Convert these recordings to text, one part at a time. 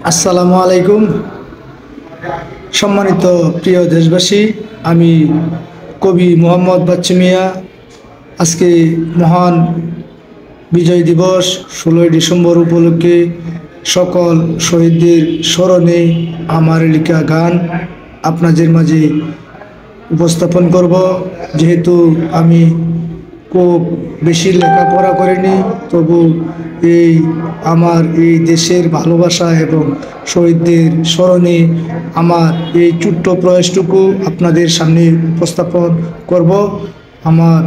আসসালামু আলাইকুম। সম্মানিত প্রিয় দেশবাসী, আমি কবি মোহাম্মদ বাচ্চু মিয়া। আজকে মহান বিজয় দিবস 16ই ডিসেম্বর উপলক্ষে সকল শহীদদের স্মরণে আমার লেখা গান আপনাদের মাঝে উপস্থাপন করব। যেহেতু আমি খুব বেশি লেখাপড়া করিনি, তবু আমার এই দেশের ভালোবাসা এবং শহীদদের স্মরণে আমার এই ছোট্ট প্রয়াসটুকু আপনাদের সামনে উপস্থাপন করব। আমার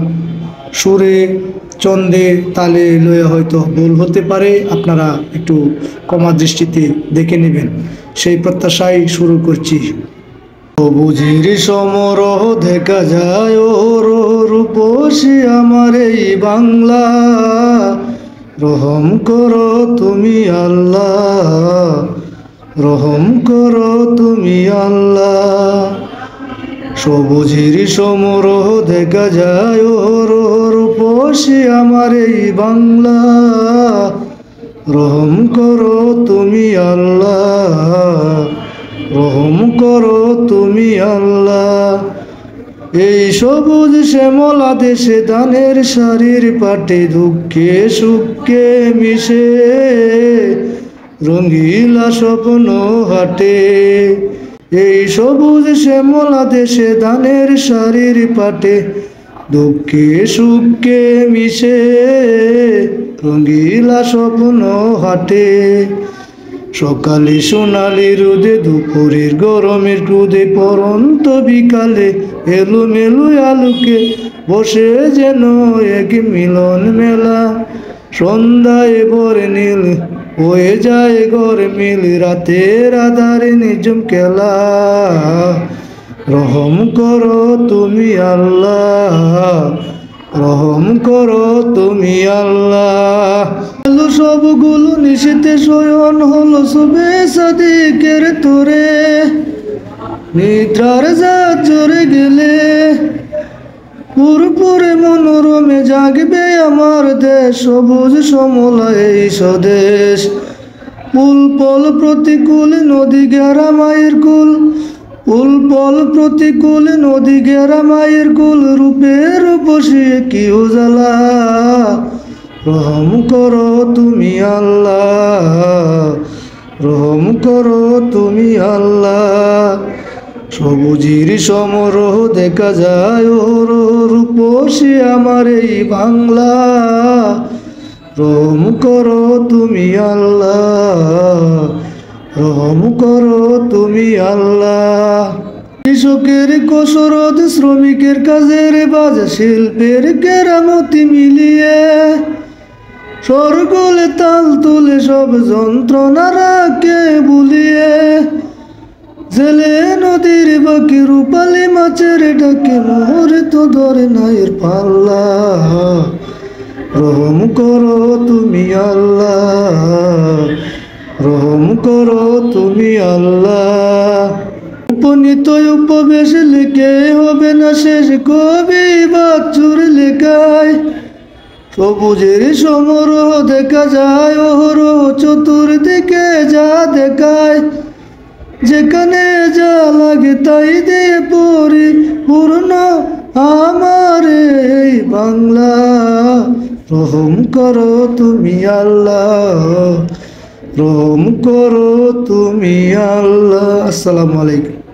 সুরে চন্দে তালে লয়ে হয়তো ভুল হতে পারে, আপনারা একটু ক্ষমা দৃষ্টিতে দেখে নেবেন, সেই প্রত্যাশায় শুরু করছি। সবুজের সমারোহ দেখা যায় ওর রূপসী আমার এই বাংলা, রহম করো তুমি আল্লাহ, রহম করো তুমি আল্লাহ। সবুজের সমারোহ দেখা যায় ওর রূপসী আমার এই বাংলা, রহম করো তুমি আল্লাহ, রহম করো তুমি আল্লাহ। এই সবুজ শ্যামলা দেশে ধানের শাড়ির পাটে দুঃখে সুখে মিশে রঙিলা স্বপ্ন হাটে। এই সবুজ শ্যামলা দেশে ধানের শাড়ির পাটে দুঃখে সুখে মিশে রঙিলা স্বপ্ন হাটে। সকালে সোনালি রোদে, দুপুরের গরমের রোদে, পরন্ত বিকালে এলোমেলো আলোকে বসে যেন এক মিলন মেলা। সন্ধ্যায় ভরে নীল হয়ে যায় ঘর মিল, রাতের আধারে নিঝুম খেলা। রহম করো তুমি আল্লাহ, রহম করো তুমি আল্লাহ। সবগুলো নিশীতে শয়ন হলো শুভে সাদিকের তোরে, নিদ্রার জাত জোরে গেলে পুরপুরে মনোরমে জাগবে আমার দেশ। সবুজ সমলা এই স্বদেশ, পুল পল প্রতিকূল নদী গেরা মায়ের কুল, পুল পল প্রতিকূল নদী গেরা মায়ের কুল, রূপের রূপসী কি উজালা। রহম করো তুমি আল্লাহ, রহম করো তুমি আল্লাহ। সবুজের সমারোহ দেখা যায় ওর রূপসী আমার এই বাংলা, রহম করো তুমি আল্লাহ, রহম করো তুমি আল্লাহ। কৃষকের কসরত, শ্রমিকের কাজের বাজা, শিল্পের কেরামতি মিলিয়ে স্বরগলে তাল তুলে সব যন্ত্রণা রাখে বুলিয়ে। জেলে নদীর বাকি রূপালি মাছের ডাকে, মোহরে তো ধরে নাইর পাল্লা। রহম করো তুমি আল্লাহ, রহম করো তুমি আল্লাহ। উপনীত উপবেশ লিখে হবে না শেষ, কবি বাচ্চুর লেখায়। সবুজের সমারোহ দেখা যায় ওর চতুর্দিকে যা দেখায়, যেখানে যা লাগে তাই দিয়ে পরিপূর্ণ আমার এই বাংলা। রহম করো তুমি আল্লাহ, রহম করো তুমি আল্লাহ। আসসালামু আলাইকুম।